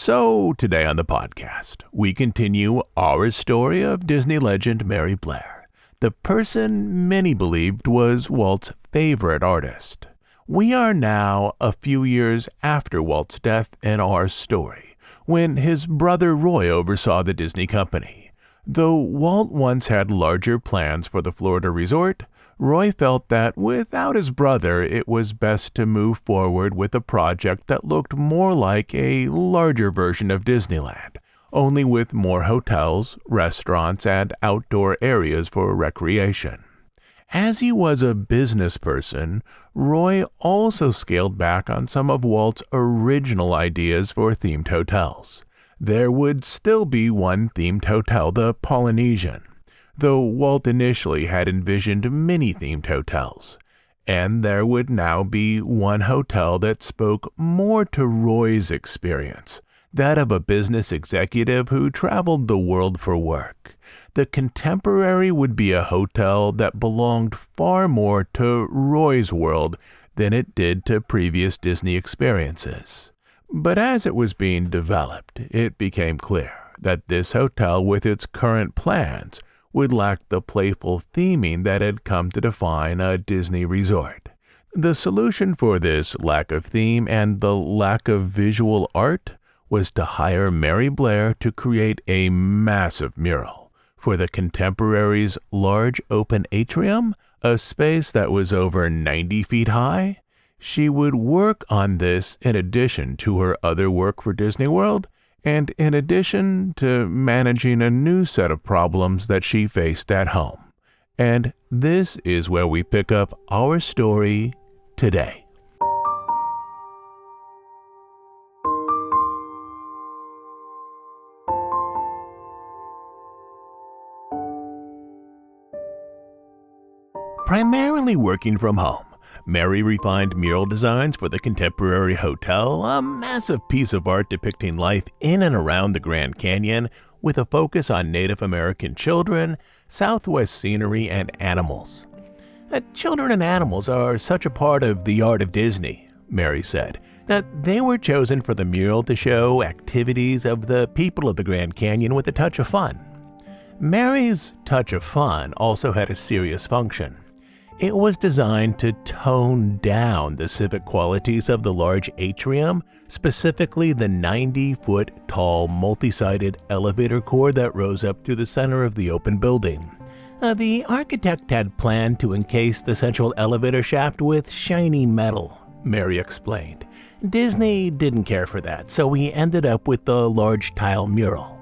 So today on the podcast, we continue our story of Disney legend Mary Blair, the person many believed was Walt's favorite artist. We are now a few years after Walt's death in our story, when his brother Roy oversaw the Disney company. Though Walt once had larger plans for the Florida resort, Roy felt that without his brother, it was best to move forward with a project that looked more like a larger version of Disneyland, only with more hotels, restaurants, and outdoor areas for recreation. As he was a business person, Roy also scaled back on some of Walt's original ideas for themed hotels. There would still be one themed hotel, the Polynesian, though Walt initially had envisioned many themed hotels. And there would now be one hotel that spoke more to Roy's experience, that of a business executive who traveled the world for work. The Contemporary would be a hotel that belonged far more to Roy's world than it did to previous Disney experiences. But as it was being developed, it became clear that this hotel with its current plans would lack the playful theming that had come to define a Disney resort. The solution for this lack of theme and the lack of visual art was to hire Mary Blair to create a massive mural for the Contemporary's large open atrium, a space that was over 90 feet high. She would work on this in addition to her other work for Disney World, and in addition to managing a new set of problems that she faced at home. And this is where we pick up our story today. Primarily working from home, Mary refined mural designs for the Contemporary Hotel, a massive piece of art depicting life in and around the Grand Canyon, with a focus on Native American children, Southwest scenery, and animals. Children and animals are such a part of the art of Disney, Mary said, that they were chosen for the mural to show activities of the people of the Grand Canyon with a touch of fun. Mary's touch of fun also had a serious function. It was designed to tone down the civic qualities of the large atrium, specifically the 90-foot tall multi-sided elevator core that rose up through the center of the open building. The architect had planned to encase the central elevator shaft with shiny metal, Mary explained. Disney didn't care for that, so we ended up with the large tile mural.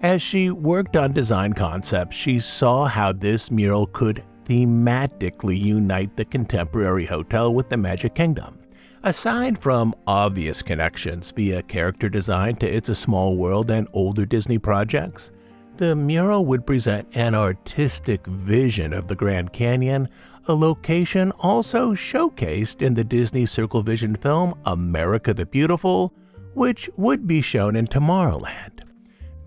As she worked on design concepts, she saw how this mural could thematically unite the Contemporary Hotel with the Magic Kingdom. Aside from obvious connections via character design to It's a Small World and older Disney projects, the mural would present an artistic vision of the Grand Canyon, a location also showcased in the Disney Circle Vision film America the Beautiful, which would be shown in Tomorrowland.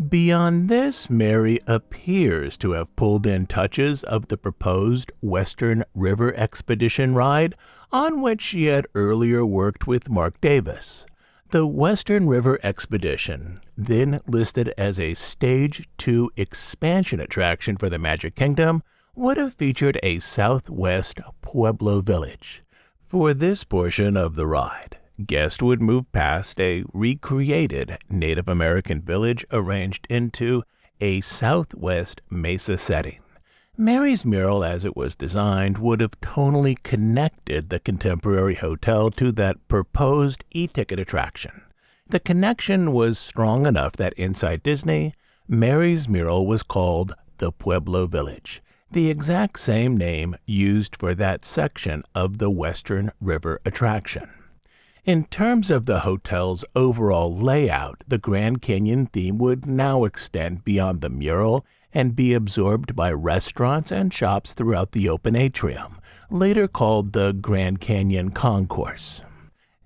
Beyond this, Mary appears to have pulled in touches of the proposed Western River Expedition ride, on which she had earlier worked with Mark Davis. The Western River Expedition, then listed as a Stage 2 expansion attraction for the Magic Kingdom, would have featured a Southwest Pueblo village. For this portion of the ride, guests would move past a recreated Native American village arranged into a Southwest mesa setting. Mary's mural, as it was designed, would have tonally connected the Contemporary Hotel to that proposed e-ticket attraction. The connection was strong enough that inside Disney, Mary's mural was called the Pueblo Village, the exact same name used for that section of the Western River attraction. In terms of the hotel's overall layout, the Grand Canyon theme would now extend beyond the mural and be absorbed by restaurants and shops throughout the open atrium, later called the Grand Canyon Concourse.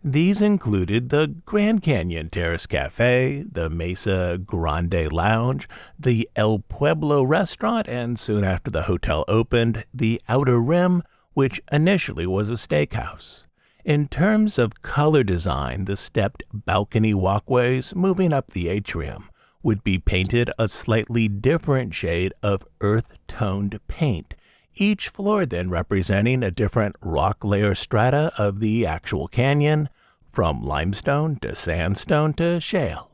These included the Grand Canyon Terrace Cafe, the Mesa Grande Lounge, the El Pueblo restaurant, and soon after the hotel opened, the Outer Rim, which initially was a steakhouse. In terms of color design, the stepped balcony walkways moving up the atrium would be painted a slightly different shade of earth-toned paint, each floor then representing a different rock layer strata of the actual canyon, from limestone to sandstone to shale.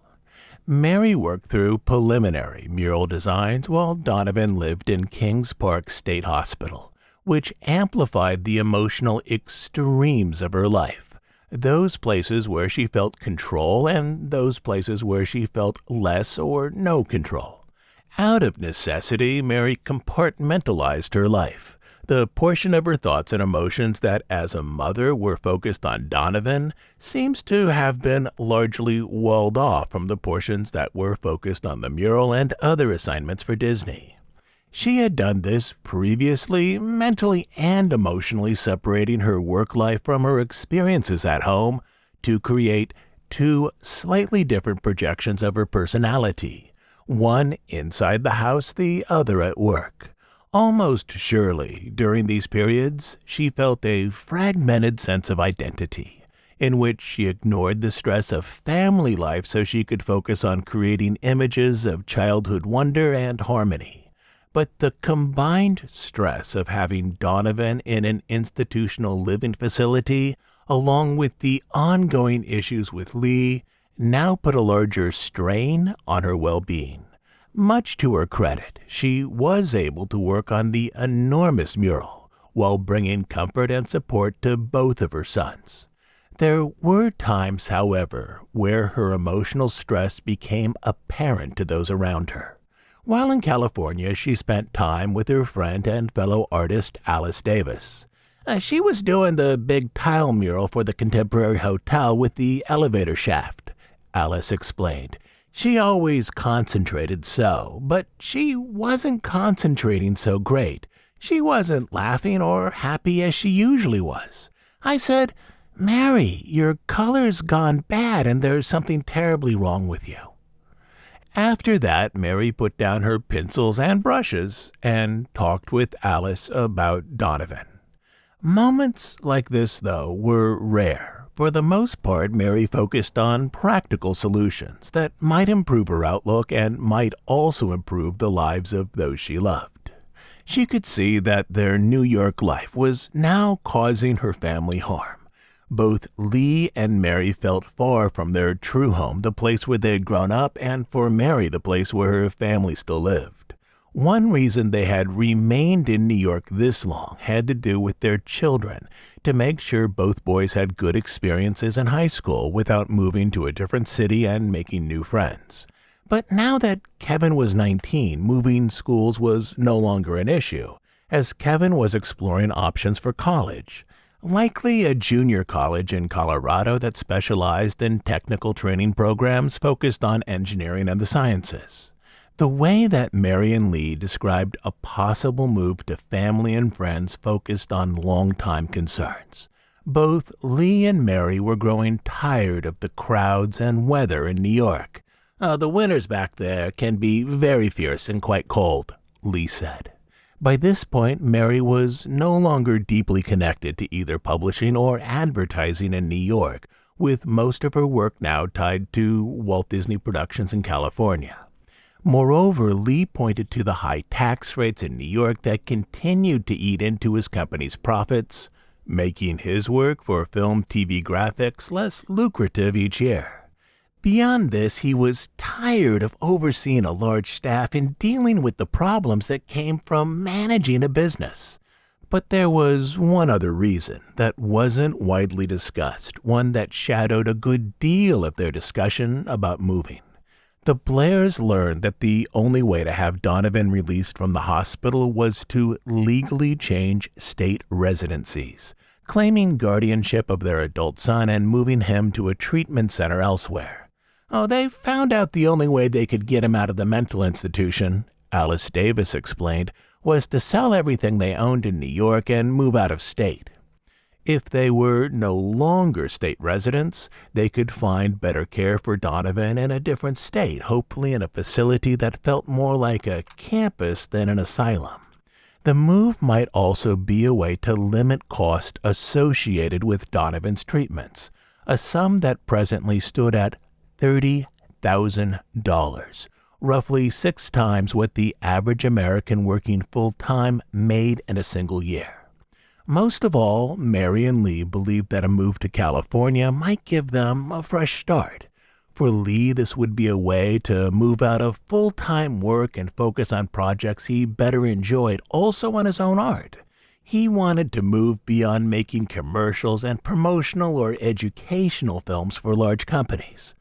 Mary worked through preliminary mural designs while Donovan lived in Kings Park State Hospital, which amplified the emotional extremes of her life, those places where she felt control and those places where she felt less or no control. Out of necessity, Mary compartmentalized her life. The portion of her thoughts and emotions that, as a mother, were focused on Donovan seems to have been largely walled off from the portions that were focused on the mural and other assignments for Disney. She had done this previously, mentally and emotionally separating her work life from her experiences at home to create two slightly different projections of her personality. One inside the house, the other at work. Almost surely, during these periods, she felt a fragmented sense of identity, in which she ignored the stress of family life so she could focus on creating images of childhood wonder and harmony. But the combined stress of having Donovan in an institutional living facility, along with the ongoing issues with Lee, now put a larger strain on her well-being. Much to her credit, she was able to work on the enormous mural while bringing comfort and support to both of her sons. There were times, however, where her emotional stress became apparent to those around her. While in California, she spent time with her friend and fellow artist Alice Davis. She was doing the big tile mural for the Contemporary Hotel with the elevator shaft, Alice explained. She always concentrated so, but she wasn't concentrating so great. She wasn't laughing or happy as she usually was. I said, "Mary, your color's gone bad and there's something terribly wrong with you." After that, Mary put down her pencils and brushes and talked with Alice about Donovan. Moments like this, though, were rare. For the most part, Mary focused on practical solutions that might improve her outlook and might also improve the lives of those she loved. She could see that their New York life was now causing her family harm. Both Lee and Mary felt far from their true home, the place where they had grown up, and for Mary, the place where her family still lived. One reason they had remained in New York this long had to do with their children, to make sure both boys had good experiences in high school without moving to a different city and making new friends. But now that Kevin was 19, moving schools was no longer an issue, as Kevin was exploring options for college. Likely a junior college in Colorado that specialized in technical training programs focused on engineering and the sciences. The way that Mary and Lee described a possible move to family and friends focused on long-time concerns. Both Lee and Mary were growing tired of the crowds and weather in New York. The winters back there can be very fierce and quite cold, Lee said. By this point, Mary was no longer deeply connected to either publishing or advertising in New York, with most of her work now tied to Walt Disney Productions in California. Moreover, Lee pointed to the high tax rates in New York that continued to eat into his company's profits, making his work for film TV graphics less lucrative each year. Beyond this, he was tired of overseeing a large staff and dealing with the problems that came from managing a business. But there was one other reason that wasn't widely discussed, one that shadowed a good deal of their discussion about moving. The Blairs learned that the only way to have Donovan released from the hospital was to legally change state residencies, claiming guardianship of their adult son and moving him to a treatment center elsewhere. They found out the only way they could get him out of the mental institution, Alice Davis explained, was to sell everything they owned in New York and move out of state. If they were no longer state residents, they could find better care for Donovan in a different state, hopefully in a facility that felt more like a campus than an asylum. The move might also be a way to limit cost associated with Donovan's treatments, a sum that presently stood at $30,000, roughly 6 times what the average American working full-time made in a single year. Most of all, Mary and Lee believed that a move to California might give them a fresh start. For Lee, this would be a way to move out of full-time work and focus on projects he better enjoyed, also on his own art. He wanted to move beyond making commercials and promotional or educational films for large companies.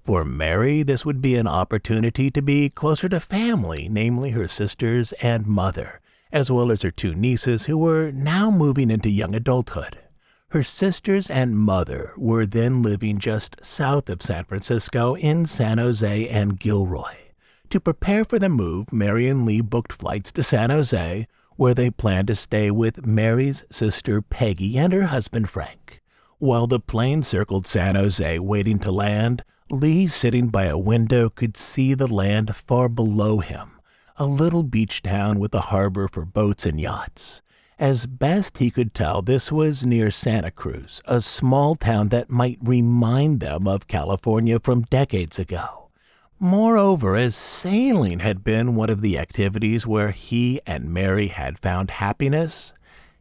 For Mary, this would be an opportunity to be closer to family, namely her sisters and mother, as well as her 2 nieces who were now moving into young adulthood. Her sisters and mother were then living just south of San Francisco in San Jose and Gilroy. To prepare for the move, Mary and Lee booked flights to San Jose, where they planned to stay with Mary's sister Peggy and her husband Frank. While the plane circled San Jose waiting to land, Lee, sitting by a window, could see the land far below him, a little beach town with a harbor for boats and yachts. As best he could tell, this was near Santa Cruz, a small town that might remind them of California from decades ago. Moreover, as sailing had been one of the activities where he and Mary had found happiness,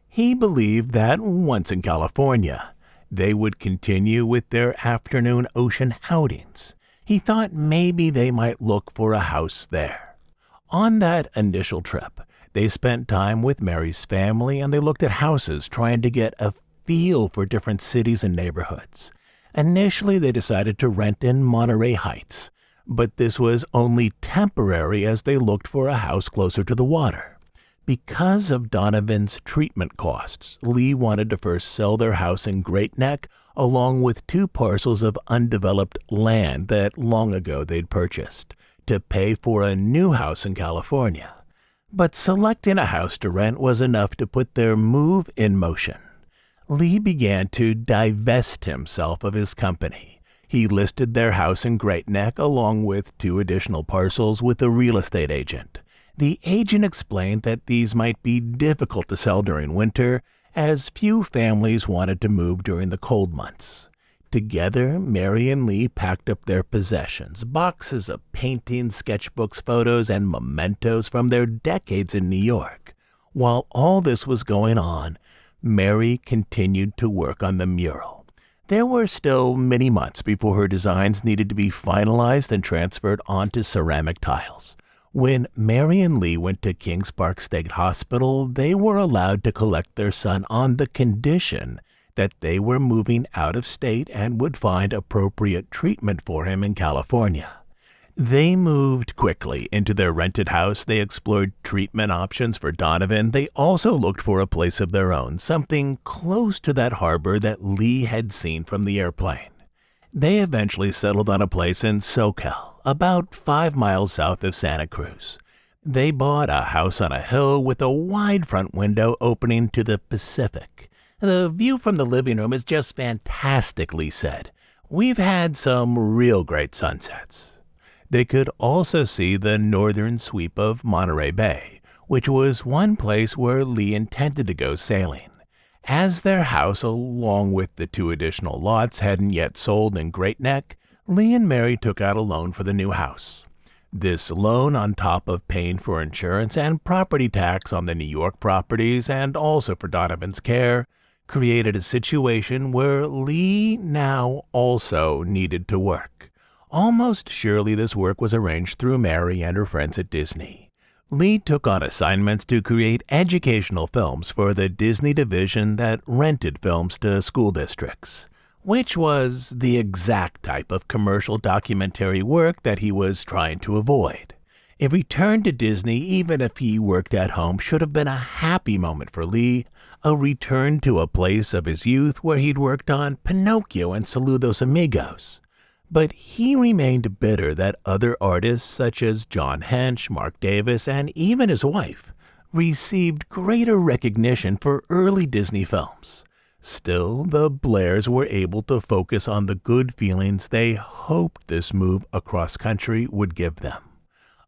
he believed that once in California, they would continue with their afternoon ocean outings. He thought maybe they might look for a house there. On that initial trip, they spent time with Mary's family and they looked at houses, trying to get a feel for different cities and neighborhoods. Initially, they decided to rent in Monterey Heights, but this was only temporary as they looked for a house closer to the water. Because of Donovan's treatment costs, Lee wanted to first sell their house in Great Neck, along with 2 parcels of undeveloped land that long ago they'd purchased, to pay for a new house in California. But selecting a house to rent was enough to put their move in motion. Lee began to divest himself of his company. He listed their house in Great Neck along with 2 additional parcels with a real estate agent. The agent explained that these might be difficult to sell during winter, as few families wanted to move during the cold months. Together, Mary and Lee packed up their possessions, boxes of paintings, sketchbooks, photos, and mementos from their decades in New York. While all this was going on, Mary continued to work on the mural. There were still many months before her designs needed to be finalized and transferred onto ceramic tiles. When Mary and Lee went to Kings Park State Hospital, they were allowed to collect their son on the condition that they were moving out of state and would find appropriate treatment for him in California. They moved quickly into their rented house. They explored treatment options for Donovan. They also looked for a place of their own, something close to that harbor that Lee had seen from the airplane. They eventually settled on a place in SoCal, about 5 miles south of Santa Cruz. They bought a house on a hill with a wide front window opening to the Pacific. The view from the living room is just fantastic, Lee said. We've had some real great sunsets. They could also see the northern sweep of Monterey Bay, which was one place where Lee intended to go sailing. As their house, along with the 2 additional lots, hadn't yet sold in Great Neck, Lee and Mary took out a loan for the new house. This loan, on top of paying for insurance and property tax on the New York properties and also for Donovan's care, created a situation where Lee now also needed to work. Almost surely this work was arranged through Mary and her friends at Disney. Lee took on assignments to create educational films for the Disney division that rented films to school districts, which was the exact type of commercial documentary work that he was trying to avoid. A return to Disney, even if he worked at home, should have been a happy moment for Lee, a return to a place of his youth where he'd worked on Pinocchio and Saludos Amigos. But he remained bitter that other artists such as John Hench, Mark Davis, and even his wife received greater recognition for early Disney films. Still, the Blairs were able to focus on the good feelings they hoped this move across country would give them.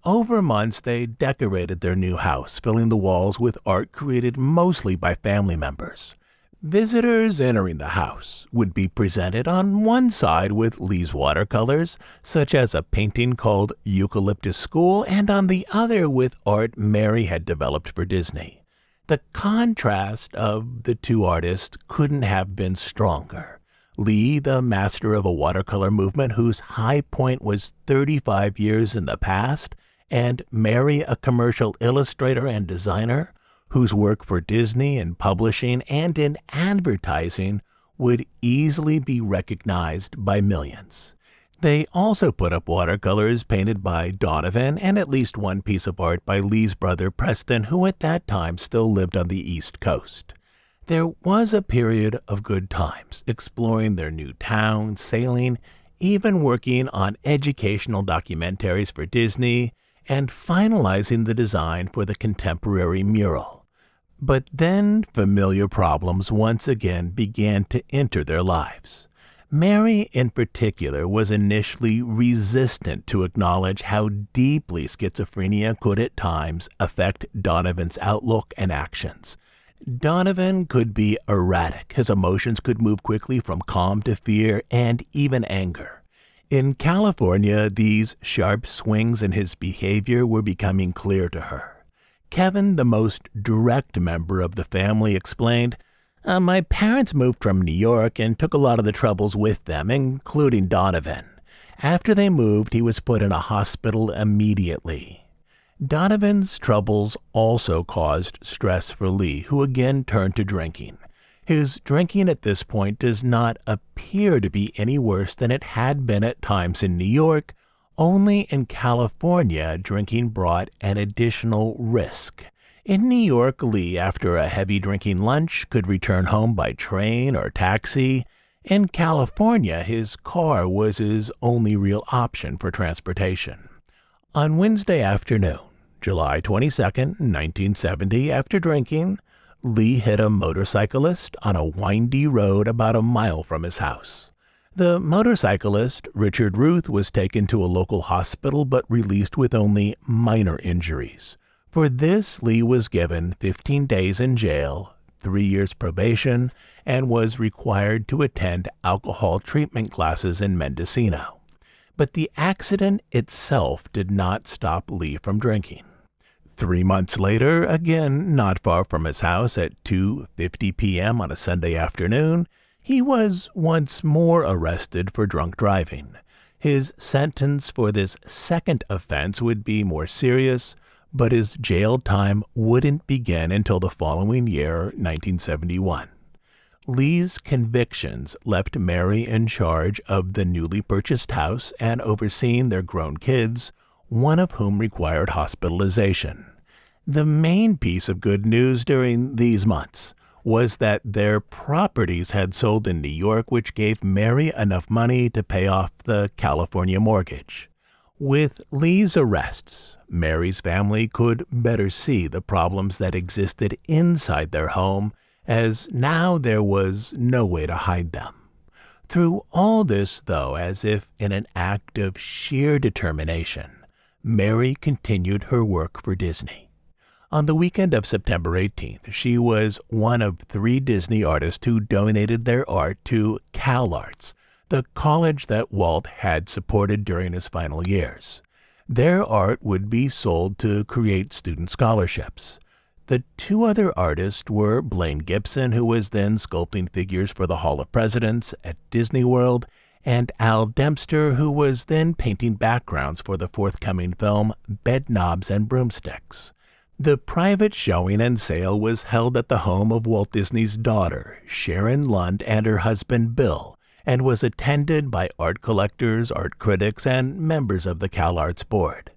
Over months, they decorated their new house, filling the walls with art created mostly by family members. Visitors entering the house would be presented on one side with Lee's watercolors, such as a painting called Eucalyptus School, and on the other with art Mary had developed for Disney. The contrast of the two artists couldn't have been stronger. Lee, the master of a watercolor movement whose high point was 35 years in the past, and Mary, a commercial illustrator and designer, whose work for Disney in publishing and in advertising would easily be recognized by millions. They also put up watercolors painted by Donovan and at least one piece of art by Lee's brother Preston, who at that time still lived on the East Coast. There was a period of good times, exploring their new town, sailing, even working on educational documentaries for Disney, and finalizing the design for the contemporary mural. But then familiar problems once again began to enter their lives. Mary, in particular, was initially resistant to acknowledge how deeply schizophrenia could at times affect Donovan's outlook and actions. Donovan could be erratic. His emotions could move quickly from calm to fear and even anger. In California, these sharp swings in his behavior were becoming clear to her. Kevin, the most direct member of the family, explained, "My parents moved from New York and took a lot of the troubles with them, including Donovan. After they moved, he was put in a hospital immediately." Donovan's troubles also caused stress for Lee, who again turned to drinking. His drinking at this point does not appear to be any worse than it had been at times in New York. Only in California, drinking brought an additional risk. In New York, Lee, after a heavy drinking lunch, could return home by train or taxi. In California, his car was his only real option for transportation. On Wednesday afternoon, July 22, 1970, after drinking, Lee hit a motorcyclist on a windy road about a mile from his house. The motorcyclist, Richard Ruth, was taken to a local hospital but released with only minor injuries. For this, Lee was given 15 days in jail, 3 years probation, and was required to attend alcohol treatment classes in Mendocino. But the accident itself did not stop Lee from drinking. 3 months later, again not far from his house at 2:50 p.m. on a Sunday afternoon, he was once more arrested for drunk driving. His sentence for this second offense would be more serious, but his jail time wouldn't begin until the following year, 1971. Lee's convictions left Mary in charge of the newly purchased house and overseeing their grown kids, one of whom required hospitalization. The main piece of good news during these months was that their properties had sold in New York, which gave Mary enough money to pay off the California mortgage. With Lee's arrests, Mary's family could better see the problems that existed inside their home, as now there was no way to hide them. Through all this, though, as if in an act of sheer determination, Mary continued her work for Disney. On the weekend of September 18th, she was one of 3 Disney artists who donated their art to CalArts, the college that Walt had supported during his final years. Their art would be sold to create student scholarships. The 2 other artists were Blaine Gibson, who was then sculpting figures for the Hall of Presidents at Disney World, and Al Dempster, who was then painting backgrounds for the forthcoming film Bedknobs and Broomsticks. The private showing and sale was held at the home of Walt Disney's daughter, Sharon Lund, and her husband, Bill, and was attended by art collectors, art critics, and members of the CalArts board.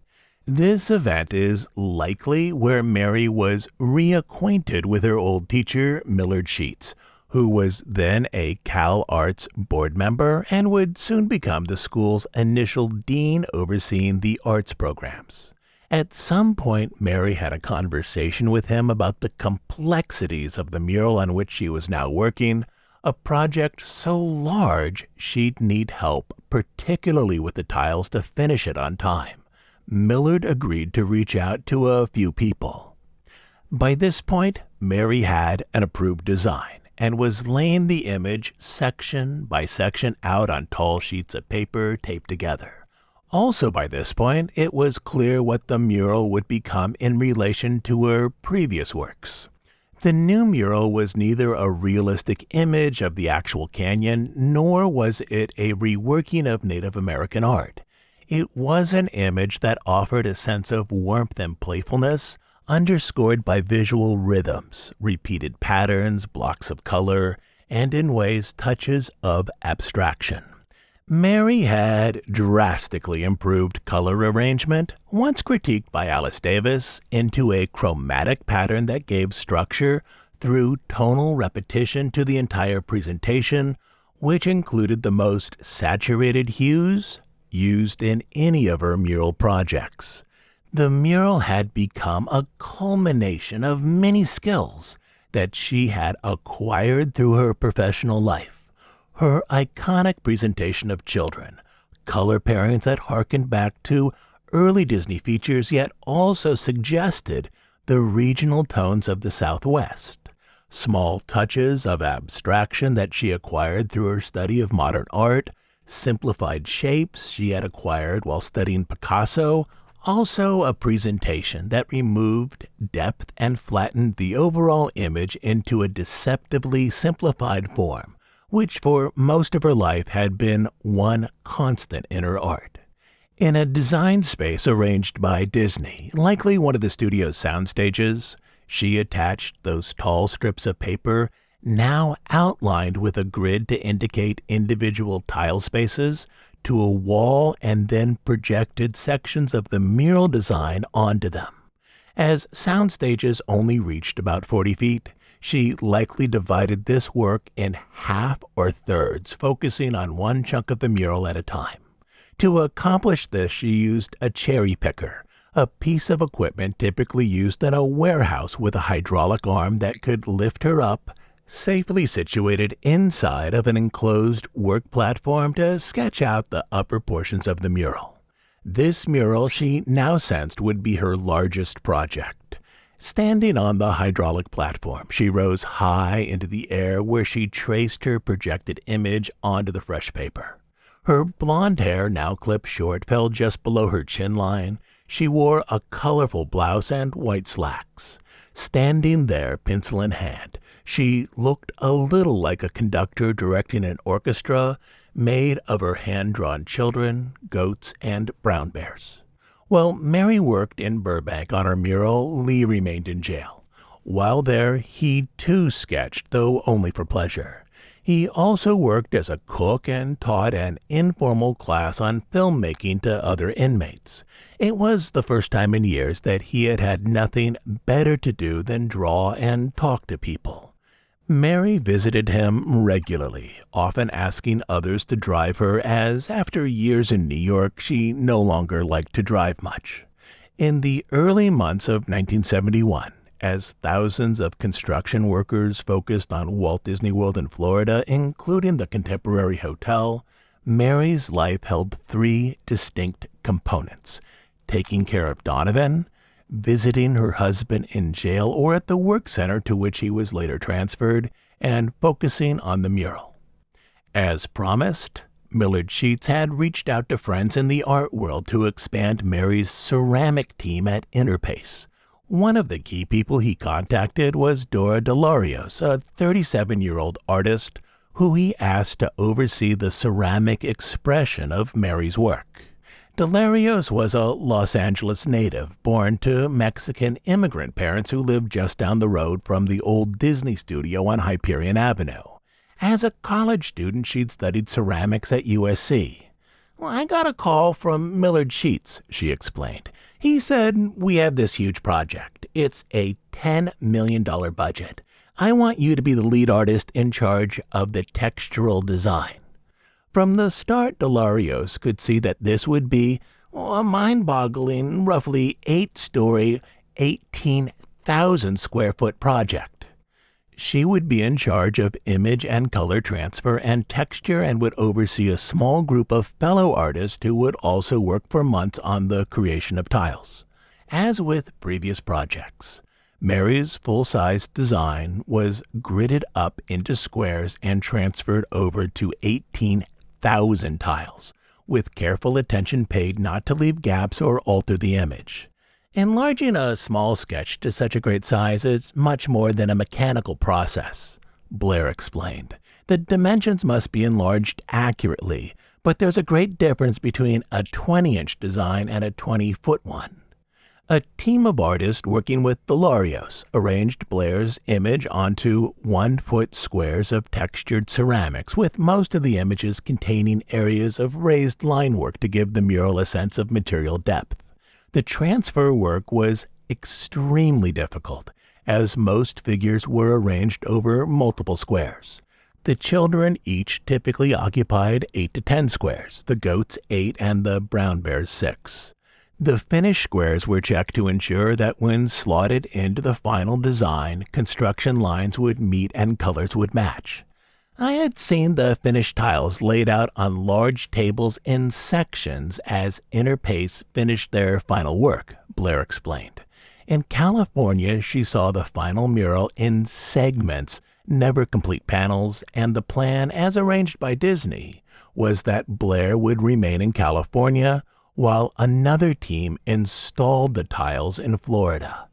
This event is likely where Mary was reacquainted with her old teacher, Millard Sheets, who was then a CalArts board member and would soon become the school's initial dean overseeing the arts programs. At some point, Mary had a conversation with him about the complexities of the mural on which she was now working, a project so large she'd need help, particularly with the tiles, to finish it on time. Millard agreed to reach out to a few people. By this point, Mary had an approved design and was laying the image section by section out on tall sheets of paper taped together. Also by this point, it was clear what the mural would become in relation to her previous works. The new mural was neither a realistic image of the actual canyon, nor was it a reworking of Native American art. It was an image that offered a sense of warmth and playfulness, underscored by visual rhythms, repeated patterns, blocks of color, and in ways touches of abstraction. Mary had drastically improved color arrangement, once critiqued by Alice Davis, into a chromatic pattern that gave structure through tonal repetition to the entire presentation, which included the most saturated hues used in any of her mural projects. The mural had become a culmination of many skills that she had acquired through her professional life. Her iconic presentation of children, color pairings that harkened back to early Disney features yet also suggested the regional tones of the Southwest, small touches of abstraction that she acquired through her study of modern art, simplified shapes she had acquired while studying Picasso, also a presentation that removed depth and flattened the overall image into a deceptively simplified form, which for most of her life had been one constant in her art. In a design space arranged by Disney, likely one of the studio's sound stages, she attached those tall strips of paper, now outlined with a grid to indicate individual tile spaces, to a wall and then projected sections of the mural design onto them. As sound stages only reached about 40 feet, she likely divided this work in half or thirds, focusing on one chunk of the mural at a time. To accomplish this, she used a cherry picker, a piece of equipment typically used in a warehouse with a hydraulic arm that could lift her up, safely situated inside of an enclosed work platform to sketch out the upper portions of the mural. This mural she now sensed would be her largest project. Standing on the hydraulic platform, she rose high into the air where she traced her projected image onto the fresh paper. Her blonde hair, now clipped short, fell just below her chin line. She wore a colorful blouse and white slacks. Standing there, pencil in hand, she looked a little like a conductor directing an orchestra made of her hand-drawn children, goats, and brown bears. While Mary worked in Burbank on her mural, Lee remained in jail. While there, he too sketched, though only for pleasure. He also worked as a cook and taught an informal class on filmmaking to other inmates. It was the first time in years that he had had nothing better to do than draw and talk to people. Mary visited him regularly, often asking others to drive her as, after years in New York, she no longer liked to drive much. In the early months of 1971, as thousands of construction workers focused on Walt Disney World in Florida, including the Contemporary Hotel, Mary's life held three distinct components: taking care of Donovan, visiting her husband in jail or at the work center to which he was later transferred, and focusing on the mural. As promised, Millard Sheets had reached out to friends in the art world to expand Mary's ceramic team at Interpace. One of the key people he contacted was Dora Delarios, a 37-year-old artist who he asked to oversee the ceramic expression of Mary's work. Delarios was a Los Angeles native, born to Mexican immigrant parents who lived just down the road from the old Disney studio on Hyperion Avenue. As a college student, she'd studied ceramics at USC. "Well, I got a call from Millard Sheets," she explained. "He said, we have this huge project. It's a $10 million budget. I want you to be the lead artist in charge of the textural design." From the start, Delarios could see that this would be a mind-boggling, roughly 8-story, 18,000 square foot project. She would be in charge of image and color transfer and texture and would oversee a small group of fellow artists who would also work for months on the creation of tiles. As with previous projects, Mary's full-size design was gridded up into squares and transferred over to 18,000 tiles, with careful attention paid not to leave gaps or alter the image. Enlarging a small sketch to such a great size is much more than a mechanical process, Blair explained. The dimensions must be enlarged accurately, but there's a great difference between a 20-inch design and a 20-foot one. A team of artists working with the Larios arranged Blair's image onto 1-foot squares of textured ceramics, with most of the images containing areas of raised line work to give the mural a sense of material depth. The transfer work was extremely difficult, as most figures were arranged over multiple squares. The children each typically occupied 8 to 10 squares, the goats 8 and the brown bears 6. The finished squares were checked to ensure that when slotted into the final design, construction lines would meet and colors would match. I had seen the finished tiles laid out on large tables in sections as Interpace finished their final work, Blair explained. In California, she saw the final mural in segments, never complete panels, and the plan, as arranged by Disney, was that Blair would remain in California while another team installed the tiles in Florida.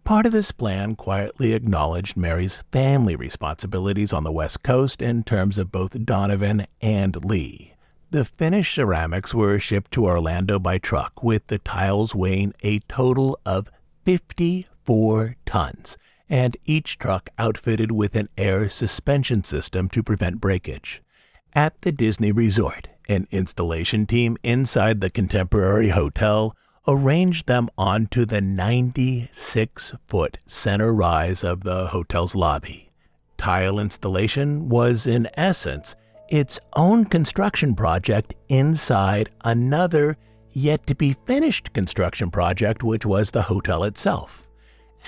Part of this plan quietly acknowledged Mary's family responsibilities on the West Coast in terms of both Donovan and Lee. The finished ceramics were shipped to Orlando by truck, with the tiles weighing a total of 54 tons, and each truck outfitted with an air suspension system to prevent breakage. At the Disney Resort, an installation team inside the Contemporary Hotel arranged them onto the 96-foot center rise of the hotel's lobby. Tile installation was, in essence, its own construction project inside another yet-to-be-finished construction project, which was the hotel itself.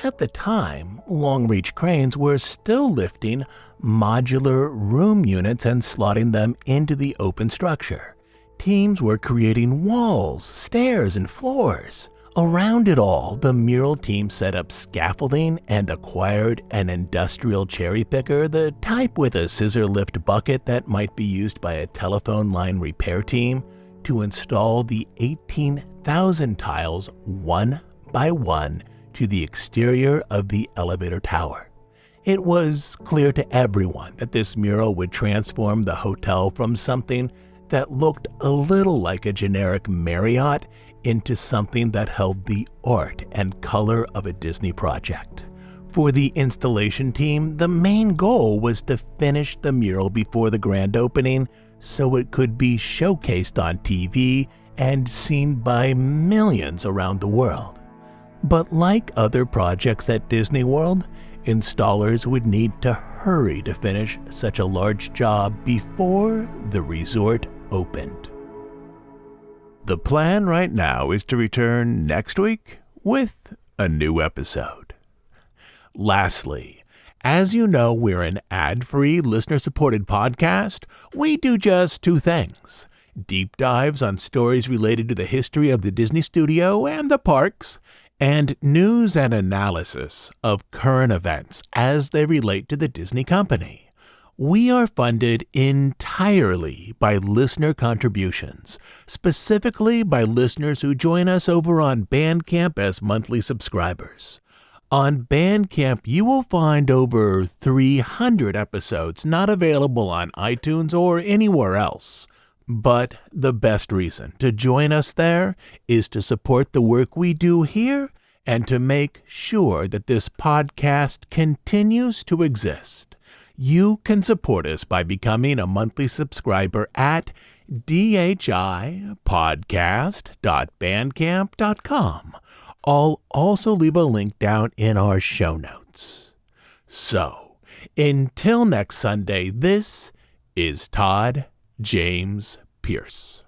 At the time, long-reach cranes were still lifting modular room units and slotting them into the open structure. Teams were creating walls, stairs, and floors. Around it all, the mural team set up scaffolding and acquired an industrial cherry picker, the type with a scissor lift bucket that might be used by a telephone line repair team, to install the 18,000 tiles one by one to the exterior of the elevator tower. It was clear to everyone that this mural would transform the hotel from something that looked a little like a generic Marriott into something that held the art and color of a Disney project. For the installation team, the main goal was to finish the mural before the grand opening so it could be showcased on TV and seen by millions around the world. But like other projects at Disney World, installers would need to hurry to finish such a large job before the resort opened. The plan right now is to return next week with a new episode. Lastly, as you know, we're an ad-free, listener-supported podcast. We do just two things: deep dives on stories related to the history of the Disney Studio and the parks, and news and analysis of current events as they relate to the Disney Company. We are funded entirely by listener contributions, specifically by listeners who join us over on Bandcamp as monthly subscribers. On Bandcamp, you will find over 300 episodes not available on iTunes or anywhere else. But the best reason to join us there is to support the work we do here and to make sure that this podcast continues to exist. You can support us by becoming a monthly subscriber at dhipodcast.bandcamp.com. I'll also leave a link down in our show notes. So, until next Sunday, this is Todd James Pierce.